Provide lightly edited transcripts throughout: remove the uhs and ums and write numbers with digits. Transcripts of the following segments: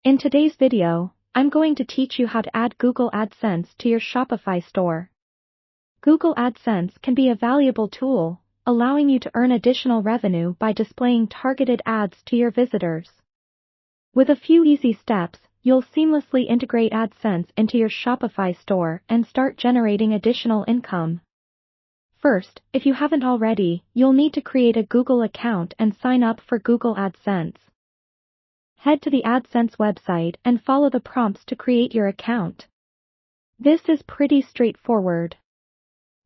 In today's video, I'm going to teach you how to add Google AdSense to your Shopify store. Google AdSense can be a valuable tool, allowing you to earn additional revenue by displaying targeted ads to your visitors. With a few easy steps, you'll seamlessly integrate AdSense into your Shopify store and start generating additional income. First, if you haven't already, you'll need to create a Google account and sign up for Google AdSense. Head to the AdSense website and follow the prompts to create your account. This is pretty straightforward.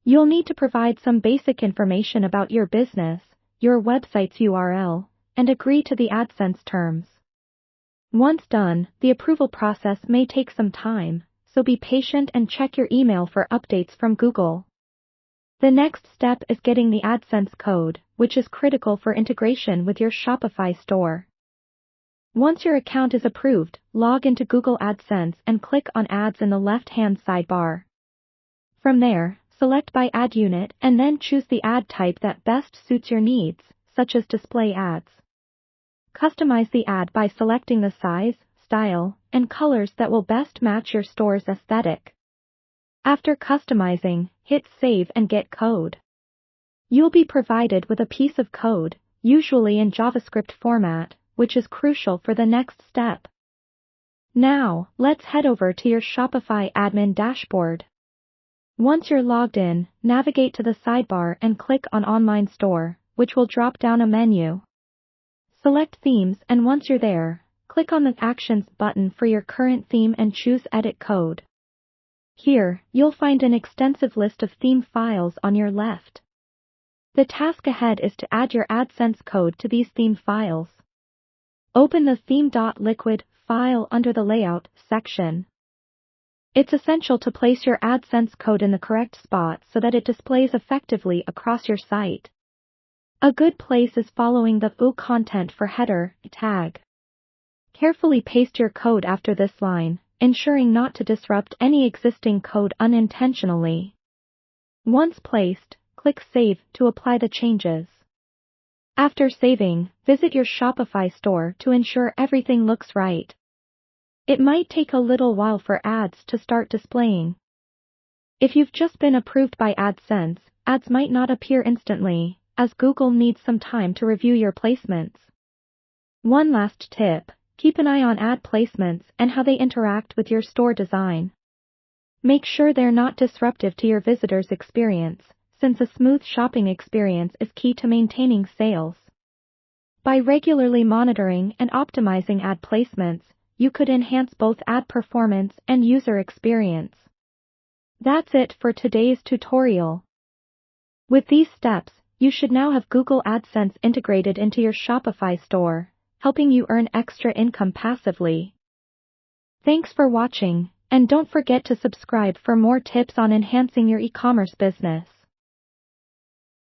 You'll need to provide some basic information about your business, your website's URL, and agree to the AdSense terms. Once done, the approval process may take some time, so be patient and check your email for updates from Google. The next step is getting the AdSense code, which is critical for integration with your Shopify store. Once your account is approved, log into Google AdSense and click on Ads in the left-hand sidebar. From there, select by ad unit and then choose the ad type that best suits your needs, such as display ads. Customize the ad by selecting the size, style, and colors that will best match your store's aesthetic. After customizing, hit Save and get code. You'll be provided with a piece of code, usually in JavaScript format, which is crucial for the next step. Now, let's head over to your Shopify admin dashboard. Once you're logged in, navigate to the sidebar and click on Online Store, which will drop down a menu. Select Themes and once you're there, click on the Actions button for your current theme and choose Edit Code. Here, you'll find an extensive list of theme files on your left. The task ahead is to add your AdSense code to these theme files. Open the theme.liquid file under the Layout section. It's essential to place your AdSense code in the correct spot so that it displays effectively across your site. A good place is following the foo content for header tag. Carefully paste your code after this line, ensuring not to disrupt any existing code unintentionally. Once placed, click Save to apply the changes. After saving, visit your Shopify store to ensure everything looks right. It might take a little while for ads to start displaying. If you've just been approved by AdSense, ads might not appear instantly, as Google needs some time to review your placements. One last tip: keep an eye on ad placements and how they interact with your store design. Make sure they're not disruptive to your visitors' experience, since a smooth shopping experience is key to maintaining sales. By regularly monitoring and optimizing ad placements, you could enhance both ad performance and user experience. That's it for today's tutorial. With these steps, you should now have Google AdSense integrated into your Shopify store, helping you earn extra income passively. Thanks for watching, and don't forget to subscribe for more tips on enhancing your e-commerce business.